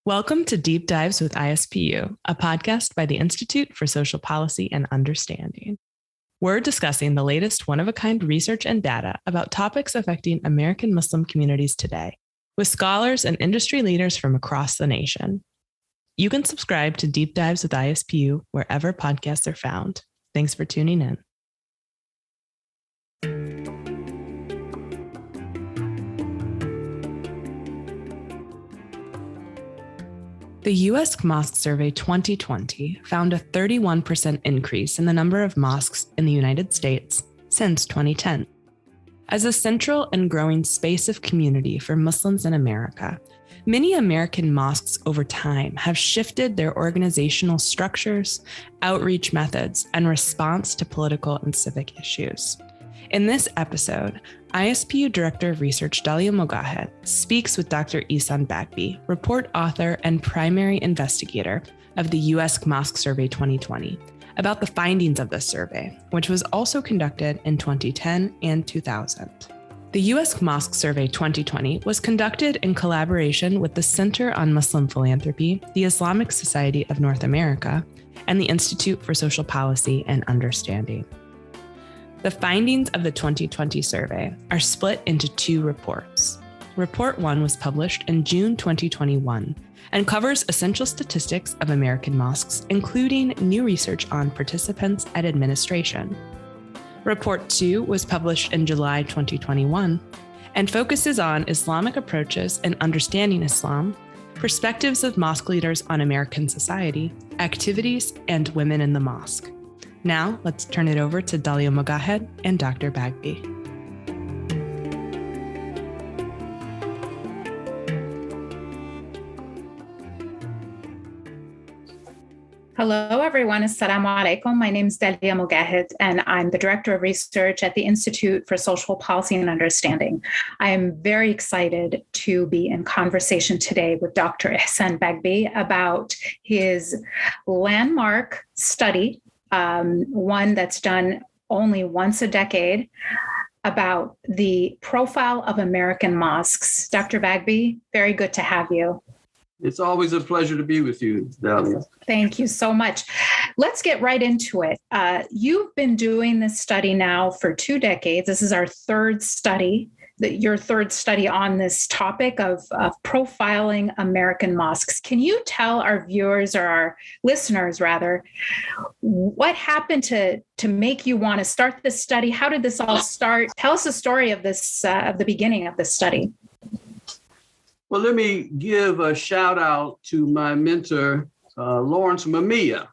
Welcome to Deep Dives with ISPU, a podcast by the Institute for Social Policy and Understanding. We're discussing the latest one-of-a-kind research and data about topics affecting American Muslim communities today, with scholars and industry leaders from across the nation. You can subscribe to Deep Dives with ISPU wherever podcasts are found. Thanks for tuning in. The US Mosque Survey 2020 found a 31% increase in the number of mosques in the United States since 2010. As a central and growing space of community for Muslims in America, many American mosques over time have shifted their organizational structures, outreach methods, and response to political and civic issues. In this episode, ISPU Director of Research Dalia Mogahed speaks with Dr. Bagby, report author and primary investigator of the US Mosque Survey 2020, about the findings of this survey, which was also conducted in 2010 and 2000. The US Mosque Survey 2020 was conducted in collaboration with the Center on Muslim Philanthropy, the Islamic Society of North America, and the Institute for Social Policy and Understanding. The findings of the 2020 survey are split into two reports. Report 1 was published in June 2021 and covers essential statistics of American mosques, including new research on participants and administration. Report 2 was published in July 2021 and focuses on Islamic approaches and understanding Islam, perspectives of mosque leaders on American society, activities, and women in the mosque. Now, let's turn it over to Dalia Mogahed and Dr. Bagby. Hello, everyone. Assalamu alaikum. My name is Dalia Mogahed, and I'm the Director of Research at the Institute for Social Policy and Understanding. I am very excited to be in conversation today with Dr. Bagby about his landmark study, one that's done only once a decade, about the profile of American mosques. Dr. Bagby, very good to have you. It's always a pleasure to be with you, Dalia. Thank you so much. Let's get right into it. You've been doing this study now for 2 decades. This is our third study, your third study on this topic of profiling American mosques. Can you tell our viewers, or our listeners rather, what happened to make you want to start this study? How did this all start? Tell us the story of this, of the beginning of this study. Well, let me give a shout out to my mentor, Lawrence Mamiya.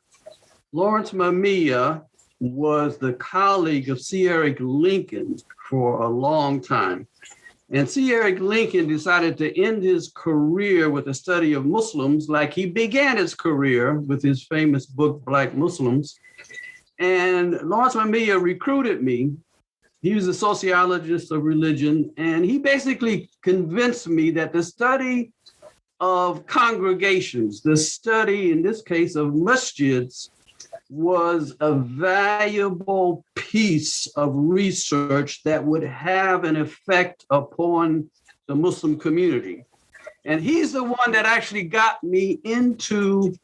Lawrence Mamiya was the colleague of C. Eric Lincoln for a long time. And C. Eric Lincoln decided to end his career with the study of Muslims like he began his career with his famous book, Black Muslims. And Lawrence Mamiya recruited me. He was a sociologist of religion, and he basically convinced me that the study of congregations, the study, in this case, of masjids, was a valuable piece of research that would have an effect upon the Muslim community. And he's the one that actually got me into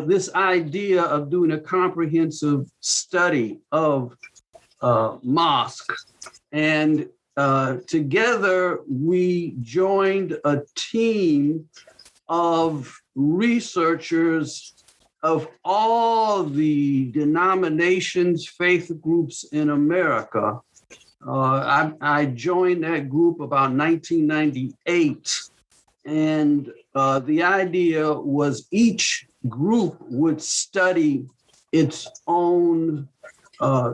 this idea of doing a comprehensive study of mosque. And together we joined a team of researchers of all the denominations, faith groups in America. I joined that group about 1998. And the idea was each group would study its own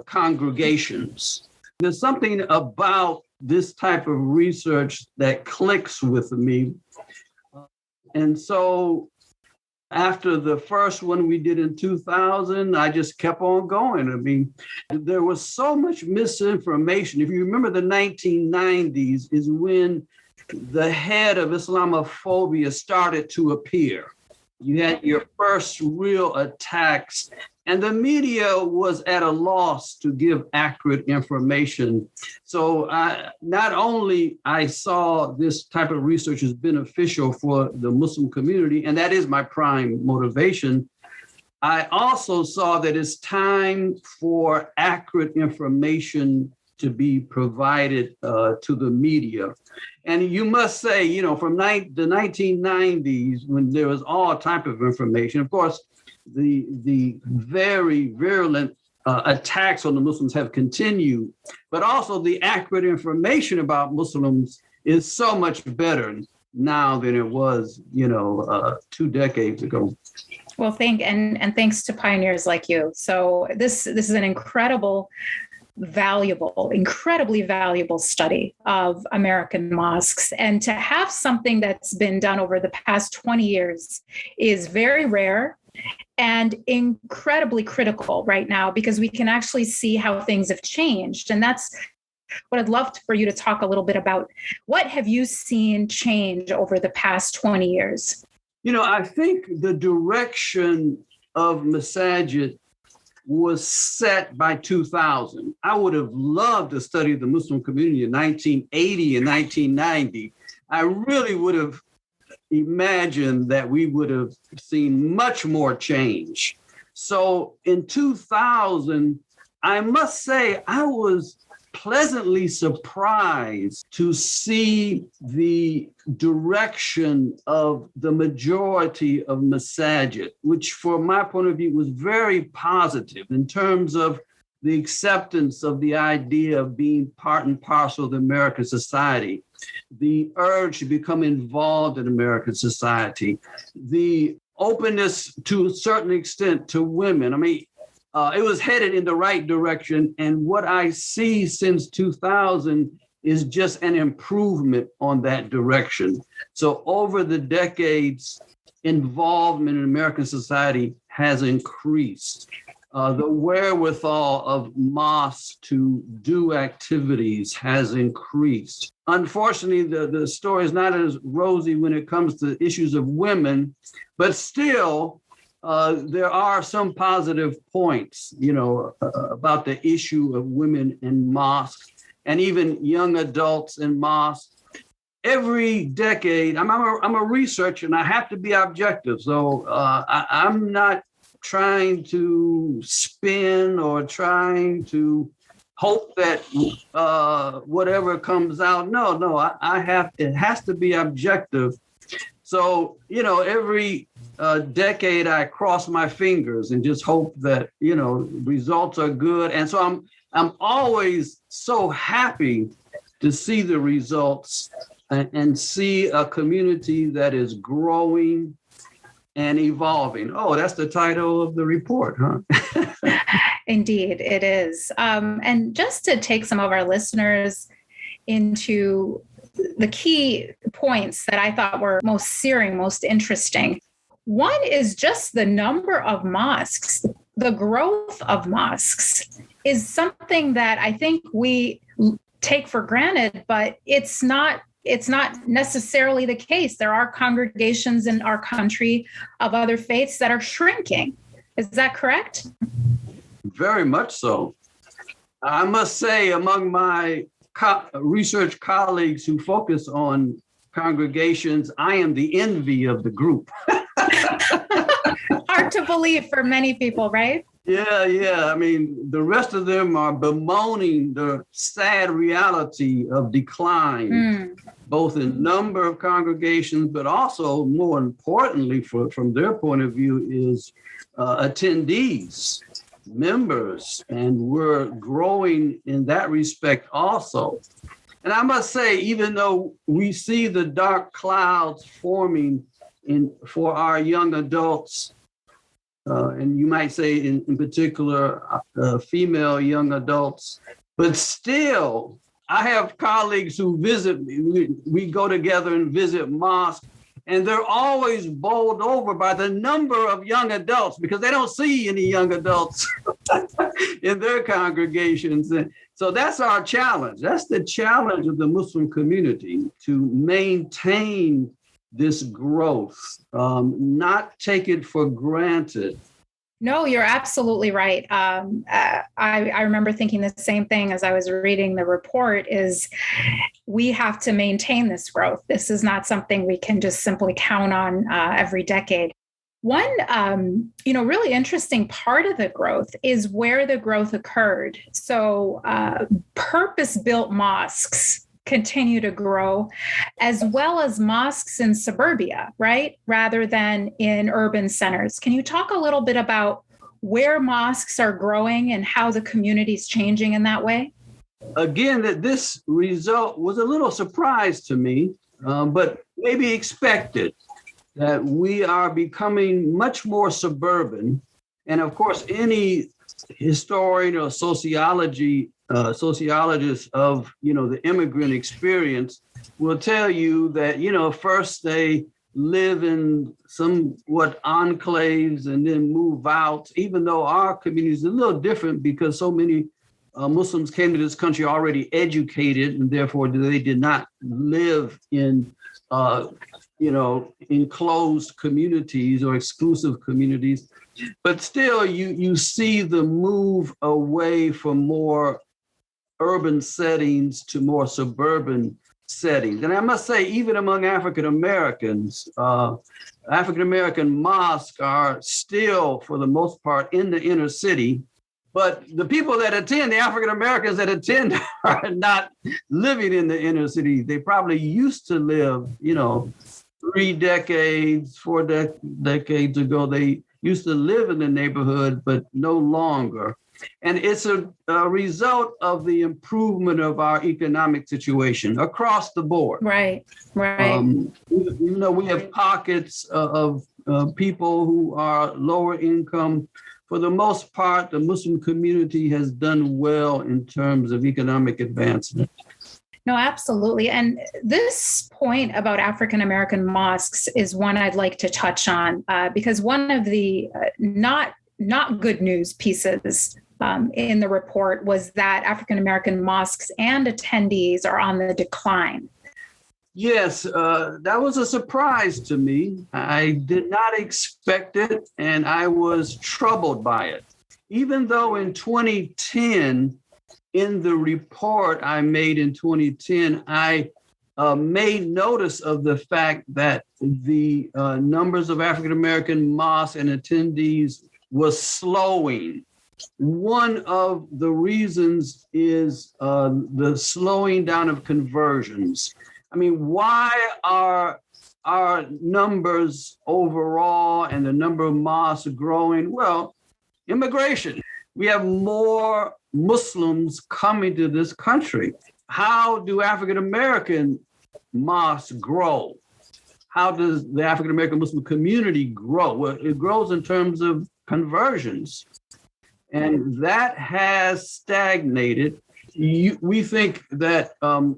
congregations. There's something about this type of research that clicks with me. And so after the first one we did in 2000, I just kept on going. I mean, there was so much misinformation. If you remember, the 1990s is when the head of Islamophobia started to appear. You had your first real attacks And the media was at a loss to give accurate information. So not only I saw this type of research as beneficial for the Muslim community, and that is my prime motivation, I also saw that it's time for accurate information to be provided to the media. And you must say, from the 1990s, when there was all type of information, of course, the very virulent attacks on the Muslims have continued, but also the accurate information about Muslims is so much better now than it was, 2 decades ago. Well, thanks to pioneers like you. So this is an incredibly valuable study of American mosques. And to have something that's been done over the past 20 years is very rare and incredibly critical right now, because we can actually see how things have changed. And that's what I'd love for you to talk a little bit about. What have you seen change over the past 20 years? I think the direction of masajid was set by 2000. I would have loved to study the Muslim community in 1980 and 1990. I really would have imagined that we would have seen much more change. So in 2000, I must say I was pleasantly surprised to see the direction of the majority of masajid, which from my point of view was very positive in terms of the acceptance of the idea of being part and parcel of the American society, the urge to become involved in American society, the openness to a certain extent to women. I mean, it was headed in the right direction. And what I see since 2000 is just an improvement on that direction. So over the decades, involvement in American society has increased. The wherewithal of mosques to do activities has increased. Unfortunately, the story is not as rosy when it comes to issues of women, but still, there are some positive points, about the issue of women in mosques and even young adults in mosques. Every decade, I'm a researcher and I have to be objective. So I'm not trying to spin or trying to hope that whatever comes out. No, it has to be objective. So, every decade I cross my fingers and just hope that, results are good. And so I'm always so happy to see the results and see a community that is growing and evolving. Oh, that's the title of the report, huh? Indeed, it is. And just to take some of our listeners into the key points that I thought were most searing, most interesting. One is just the number of mosques. The growth of mosques is something that I think we take for granted, but it's not necessarily the case. There are congregations in our country of other faiths that are shrinking. Is that correct? Very much so. I must say, among my research colleagues who focus on congregations, I am the envy of the group. Hard to believe for many people, right? Yeah. I mean, the rest of them are bemoaning the sad reality of decline, both in number of congregations, but also more importantly, from their point of view, is attendees, members, and we're growing in that respect also. And I must say, even though we see the dark clouds forming for our young adults, and you might say in particular female young adults, but still, I have colleagues who visit me. We go together and visit mosques, and they're always bowled over by the number of young adults because they don't see any young adults in their congregations. And so that's our challenge. That's the challenge of the Muslim community, to maintain this growth, not take it for granted. No, you're absolutely right. I remember thinking the same thing as I was reading the report is we have to maintain this growth. This is not something we can just simply count on every decade. One, really interesting part of the growth is where the growth occurred. So purpose-built mosques continue to grow, as well as mosques in suburbia, right? Rather than in urban centers. Can you talk a little bit about where mosques are growing and how the community is changing in that way? Again, that this result was a little surprise to me, but maybe expected, that we are becoming much more suburban. And of course, any historian or sociologist of, the immigrant experience will tell you that, first they live in somewhat enclaves and then move out, even though our community is a little different because so many Muslims came to this country already educated, and therefore they did not live in, enclosed communities or exclusive communities. But still, you see the move away from more urban settings to more suburban settings. And I must say, even among African Americans, African American mosques are still, for the most part, in the inner city. But the people that attend, the African Americans that attend, are not living in the inner city. They probably used to live, 3 decades, 4 decades ago. They used to live in the neighborhood, but no longer. And it's a result of the improvement of our economic situation across the board. Right. We have pockets of people who are lower income. For the most part, the Muslim community has done well in terms of economic advancement. No, absolutely. And this point about African American mosques is one I'd like to touch on because one of the not good news pieces in the report was that African American mosques and attendees are on the decline. Yes, that was a surprise to me. I did not expect it, and I was troubled by it. Even though in 2010, in the report I made in 2010, I made notice of the fact that the numbers of African American mosques and attendees was slowing. One of the reasons is the slowing down of conversions. I mean, why are our numbers overall and the number of mosques growing? Well, immigration. We have more Muslims coming to this country. How do African American mosques grow? How does the African American Muslim community grow? Well, it grows in terms of conversions. And that has stagnated. We think that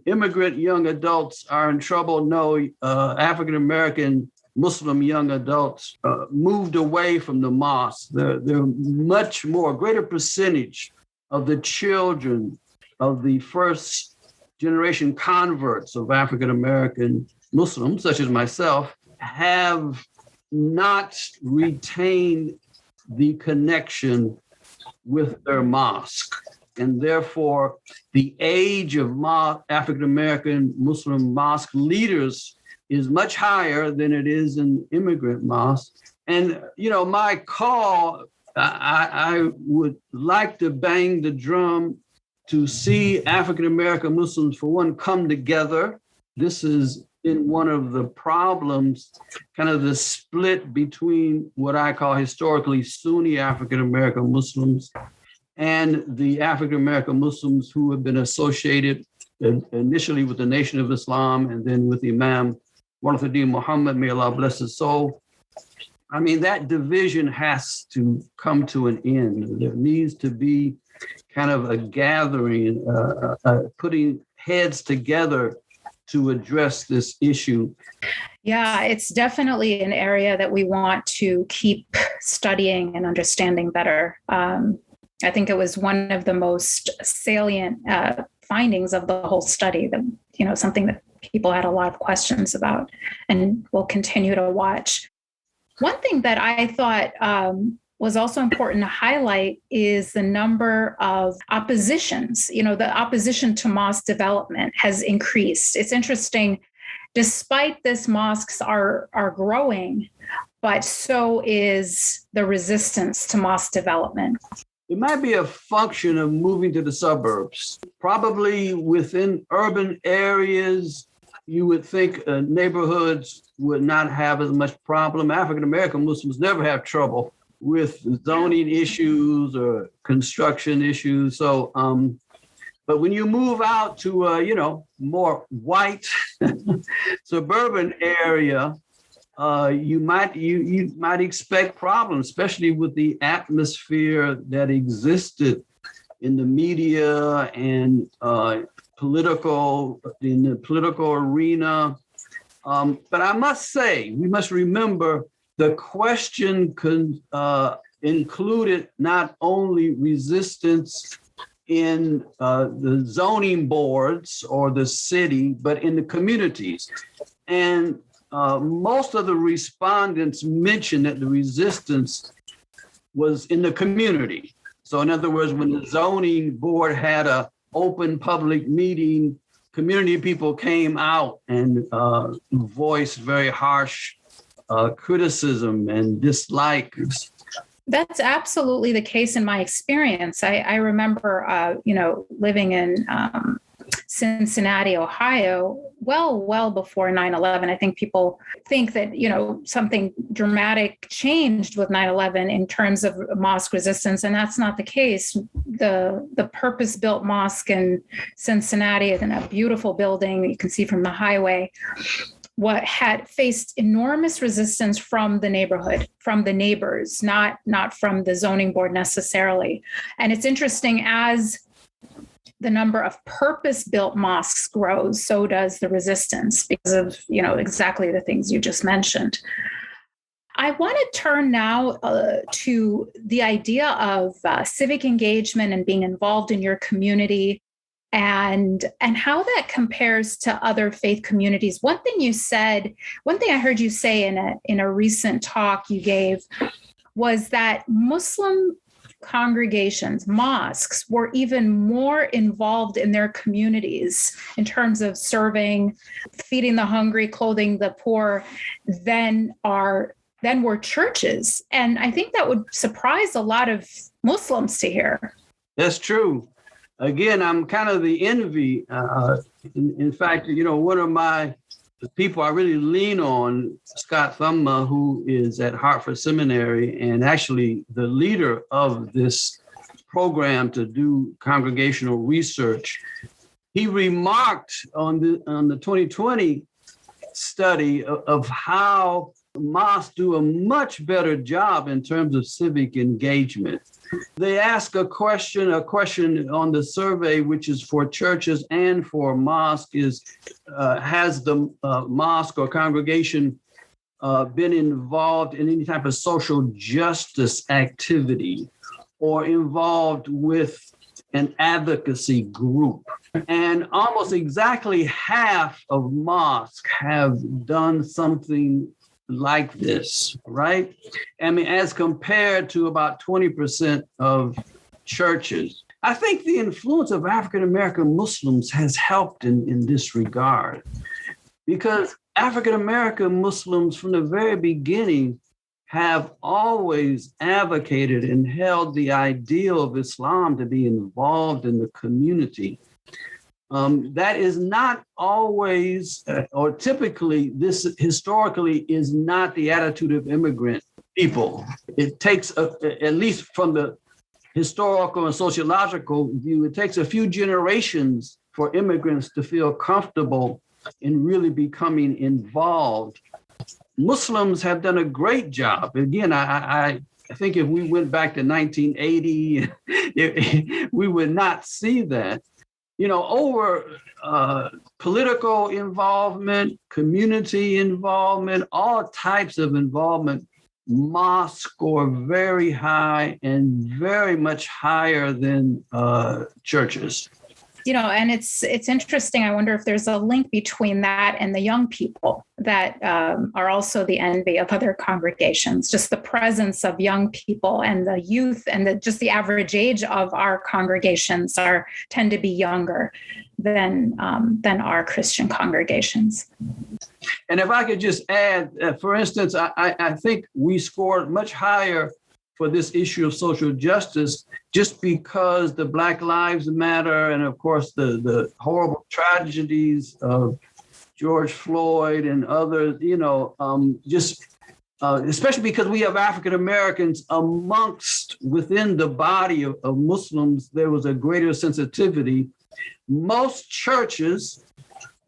immigrant young adults are in trouble. No, African American Muslim young adults moved away from the mosque. They're much more, a greater percentage of the children of the first generation converts of African American Muslims, such as myself, have not retained the connection with their mosque. And therefore, the age of African American Muslim mosque leaders is much higher than it is in immigrant mosques. And, my call, I would like to bang the drum to see African American Muslims, for one, come together. This is in one of the problems, kind of the split between what I call historically Sunni African American Muslims and the African American Muslims who have been associated initially with the Nation of Islam and then with Imam Warithuddin Muhammad, may Allah bless his soul. I mean, that division has to come to an end. There needs to be kind of a gathering, putting heads together to address this issue. Yeah, it's definitely an area that we want to keep studying and understanding better. I think it was one of the most salient findings of the whole study, that, something that people had a lot of questions about and will continue to watch. One thing that I thought was also important to highlight is the number of oppositions. The opposition to mosque development has increased. It's interesting, despite this, mosques are growing, but so is the resistance to mosque development. It might be a function of moving to the suburbs. Probably within urban areas, you would think neighborhoods would not have as much problem. African-American Muslims never have trouble with zoning issues or construction issues. So, but when you move out to, more white suburban area, you might expect problems, especially with the atmosphere that existed in the media and in the political arena. But I must say, we must remember the question included not only resistance in the zoning boards or the city, but in the communities. And most of the respondents mentioned that the resistance was in the community. So in other words, when the zoning board had an open public meeting, community people came out and voiced very harsh criticism and dislike. That's absolutely the case in my experience. I remember, living in Cincinnati, Ohio, well before 9/11. I think people think that, something dramatic changed with 9/11 in terms of mosque resistance, and that's not the case. The purpose-built mosque in Cincinnati, in a beautiful building that you can see from the highway, what had faced enormous resistance from the neighborhood, from the neighbors, not from the zoning board necessarily. And it's interesting, as the number of purpose-built mosques grows, so does the resistance because of, exactly the things you just mentioned. I want to turn now to the idea of civic engagement and being involved in your community, and how that compares to other faith communities. One thing I heard you say in a recent talk you gave was that Muslim congregations, mosques, were even more involved in their communities in terms of serving, feeding the hungry, clothing the poor, than were churches. And I think that would surprise a lot of Muslims to hear. That's true. Again, I'm kind of the envy. In fact, one of my people I really lean on, Scott Thumma, who is at Hartford Seminary and actually the leader of this program to do congregational research. He remarked on the 2020 study of how mosques do a much better job in terms of civic engagement. They ask a question on the survey, which is for churches and for mosques, is has the mosque or congregation been involved in any type of social justice activity or involved with an advocacy group? And almost exactly half of mosques have done something like this, right? I mean, as compared to about 20% of churches. I think the influence of African-American Muslims has helped in this regard, because African-American Muslims from the very beginning have always advocated and held the ideal of Islam to be involved in the community. That is not always, or typically, this historically is not the attitude of immigrant people. It takes, at least from the historical and sociological view, it takes a few generations for immigrants to feel comfortable in really becoming involved. Muslims have done a great job. Again, I think if we went back to 1980, we would not see that. Over political involvement, community involvement, all types of involvement, mosques score very high and very much higher than churches. And it's interesting. I wonder if there's a link between that and the young people that are also the envy of other congregations. Just the presence of young people and the youth, and just the average age of our congregations tend to be younger than our Christian congregations. And if I could just add, for instance, I think we scored much higher for this issue of social justice just because the Black Lives Matter and, of course, the horrible tragedies of George Floyd and others, especially because we have African Americans within the body of Muslims, there was a greater sensitivity. Most churches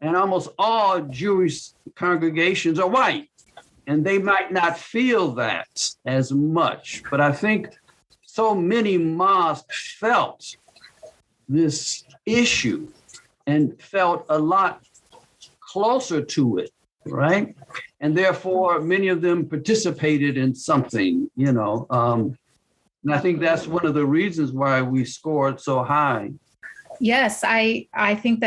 and almost all Jewish congregations are white, and they might not feel that as much. But I think so many mosques felt this issue and felt a lot closer to it, right? And therefore, many of them participated in something, And I think that's one of the reasons why we scored so high. Yes, I think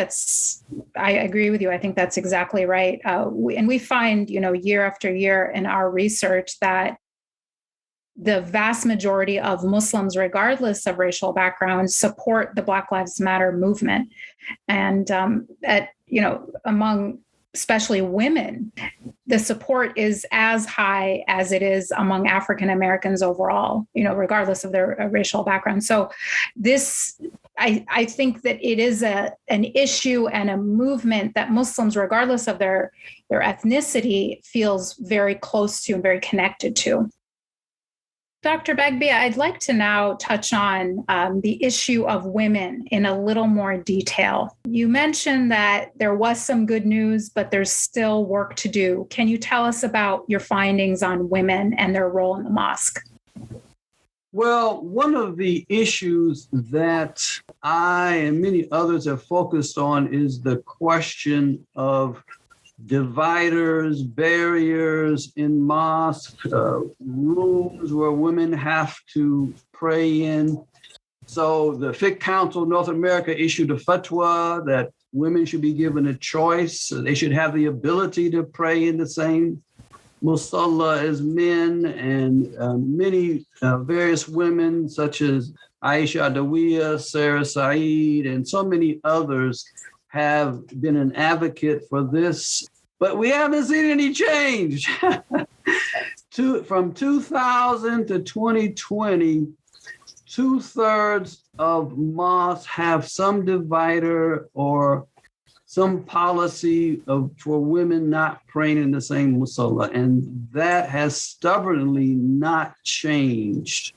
I agree with you. I think that's exactly right. We find, year after year in our research that the vast majority of Muslims, regardless of racial background, support the Black Lives Matter movement. And among especially women, the support is as high as it is among African Americans overall, regardless of their racial background. So I think that it is an issue and a movement that Muslims, regardless of their ethnicity, feels very close to and very connected to. Dr. Bagby, I'd like to now touch on the issue of women in a little more detail. You mentioned that there was some good news, but there's still work to do. Can you tell us about your findings on women and their role in the mosque? Well, one of the issues that I and many others have focused on is the question of dividers, barriers in mosques, rooms where women have to pray in. So the Fiqh Council of North America issued a fatwa that women should be given a choice. They should have the ability to pray in the same musalla as men, and many various women such as Aisha Adawiya, Sarah Saeed, and so many others have been an advocate for this, but we haven't seen any change. From 2000 to 2020, 2/3 of mosques have some divider or some policy for women not praying in the same musalla, and that has stubbornly not changed.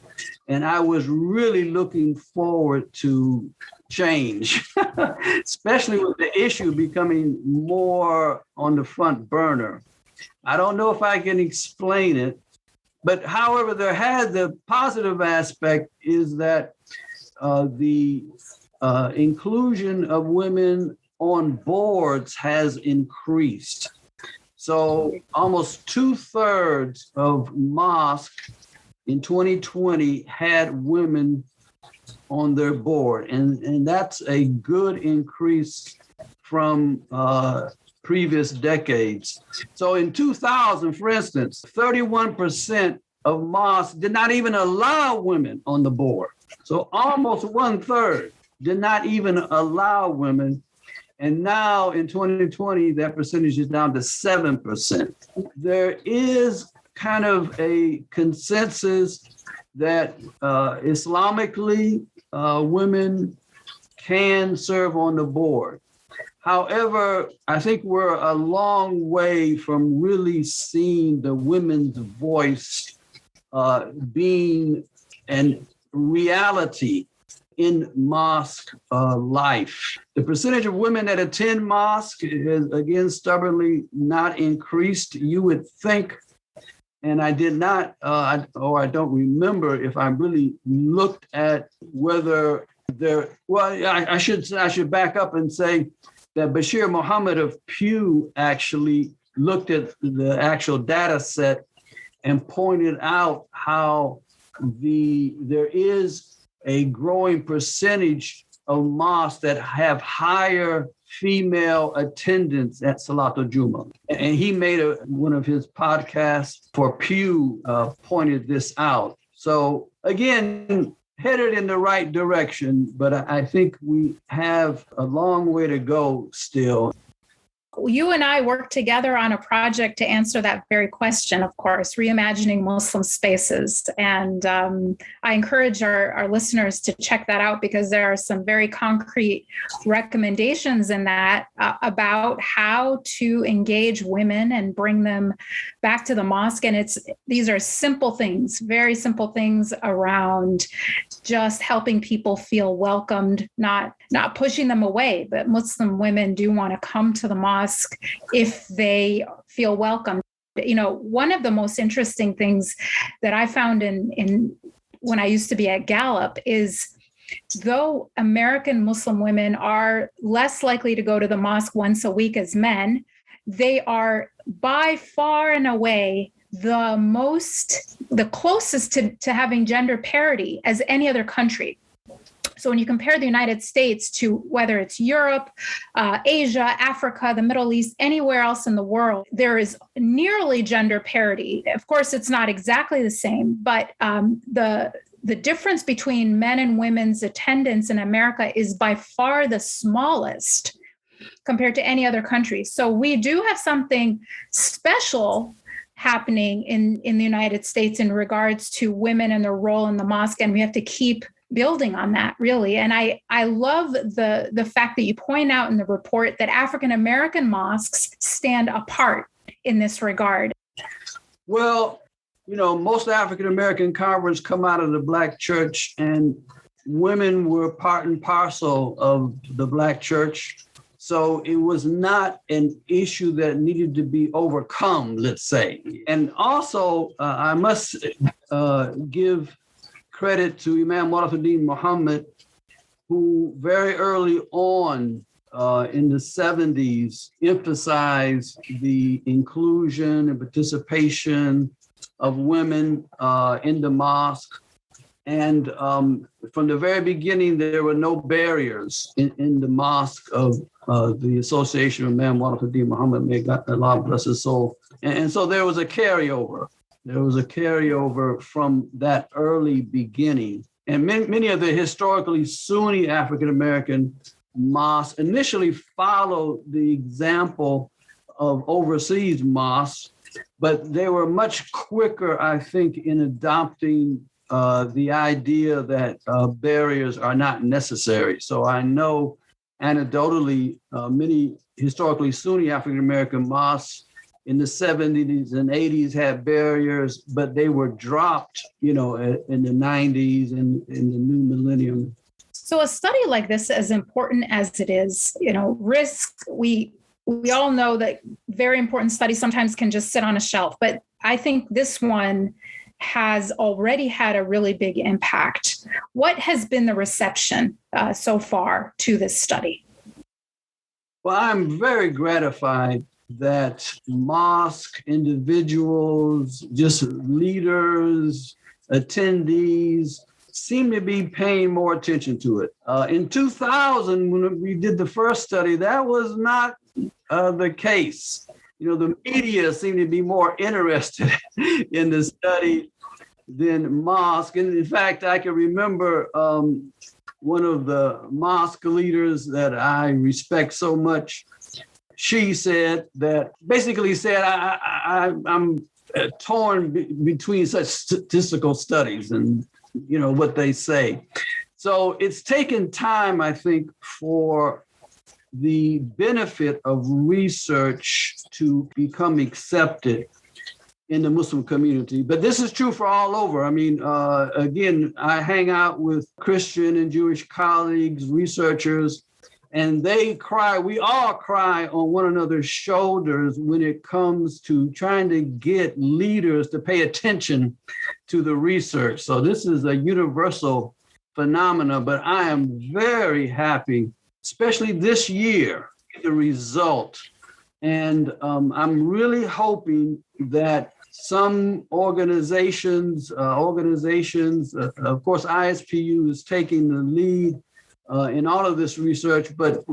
And I was really looking forward to change, especially with the issue becoming more on the front burner. I don't know if I can explain it, but however, the positive aspect is that the inclusion of women on boards has increased. So almost 2/3 of mosques in 2020 had women on their board. And that's a good increase from previous decades. So in 2000, for instance, 31% of mosques did not even allow women on the board. So almost 1/3 did not even allow women. And now in 2020, that percentage is down to 7%. There is kind of a consensus that Islamically, women can serve on the board. However, I think we're a long way from really seeing the women's voice being a reality in mosque life. The percentage of women that attend mosque is, again, stubbornly not increased. You would think, and I did not, I don't remember if I really looked at whether I should back up and say that Bashir Muhammad of Pew actually looked at the actual data set and pointed out how there is a growing percentage of mosques that have higher female attendance at Salatul Juma. And he made one of his podcasts for Pew pointed this out. So again, headed in the right direction, but I think we have a long way to go still. You and I worked together on a project to answer that very question, of course, Reimagining Muslim Spaces. And I encourage our listeners to check that out because there are some very concrete recommendations in that about how to engage women and bring them back to the mosque. And these are simple things, very simple things around just helping people feel welcomed, not pushing them away, but Muslim women do want to come to the mosque if they feel welcome. You know, one of the most interesting things that I found in when I used to be at Gallup is though American Muslim women are less likely to go to the mosque once a week as men, they are by far and away the closest to having gender parity as any other country. So when you compare the United States to whether it's Europe, Asia, Africa, the Middle East, anywhere else in the world, there is nearly gender parity. Of course, it's not exactly the same, but the difference between men and women's attendance in America is by far the smallest compared to any other country. So we do have something special happening in the United States in regards to women and their role in the mosque, and we have to keep building on that, really. And I love the fact that you point out in the report that African American mosques stand apart in this regard. Well, you know, most African American converts come out of the Black church, and women were part and parcel of the Black church. So it was not an issue that needed to be overcome, let's say. And also, I must give credit to Imam Warathuddin Muhammad, who very early on in the 70s emphasized the inclusion and participation of women in the mosque. And from the very beginning, there were no barriers in the mosque of the Association of Imam Warathuddin Muhammad, may Allah bless his soul. And so there was a carryover. There was a carryover from that early beginning. And many of the historically Sunni African-American mosques initially followed the example of overseas mosques, but they were much quicker, I think, in adopting the idea that barriers are not necessary. So I know anecdotally, many historically Sunni African-American mosques in the 70s and 80s had barriers, but they were dropped, you know, in the 90s and in the new millennium. So a study like this, as important as it is, you know, risk, we all know that very important studies sometimes can just sit on a shelf, but I think this one has already had a really big impact. What has been the reception so far to this study? Well, I'm very gratified that mosque individuals, just leaders, attendees, seem to be paying more attention to it. In 2000, when we did the first study, that was not the case. You know, the media seemed to be more interested in the study than mosque. And in fact, I can remember one of the mosque leaders that I respect so much. She said that, basically said, I'm torn between such statistical studies and, you know, what they say. So it's taken time, I think, for the benefit of research to become accepted in the Muslim community. But this is true for all over. I mean, again, I hang out with Christian and Jewish colleagues, researchers, and they cry, we all cry on one another's shoulders when it comes to trying to get leaders to pay attention to the research. So this is a universal phenomena, but I am very happy, especially this year, the result. And I'm really hoping that some organizations, of course, ISPU is taking the lead, in all of this research, but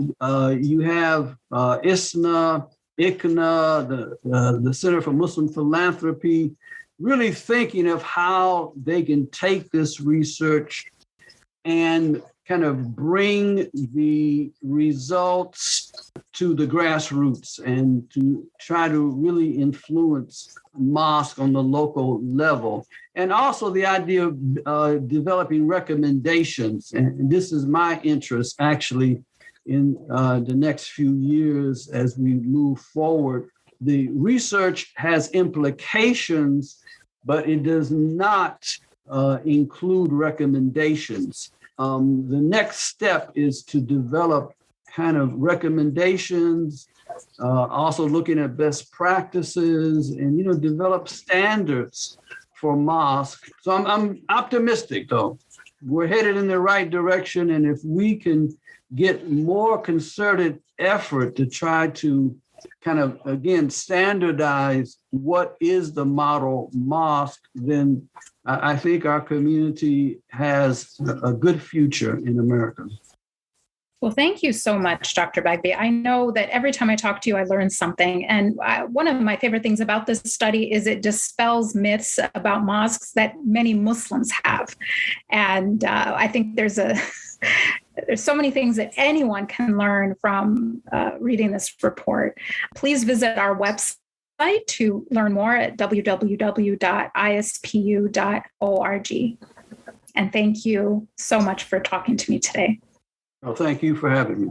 you have ISNA, ICNA, the Center for Muslim Philanthropy, really thinking of how they can take this research and kind of bring the results to the grassroots and to try to really influence mosque on the local level. And also the idea of developing recommendations. And this is my interest actually in the next few years as we move forward. The research has implications, but it does not include recommendations. The next step is to develop kind of recommendations, also looking at best practices and, develop standards for mosques. So I'm optimistic though. We're headed in the right direction. And if we can get more concerted effort to try to kind of, again, standardize what is the model mosque, then I think our community has a good future in America. Well, thank you so much, Dr. Bagby. I know that every time I talk to you, I learn something. And one of my favorite things about this study is it dispels myths about mosques that many Muslims have. And I think there's so many things that anyone can learn from reading this report. Please visit our website to learn more at www.ispu.org. And thank you so much for talking to me today. Well, thank you for having me.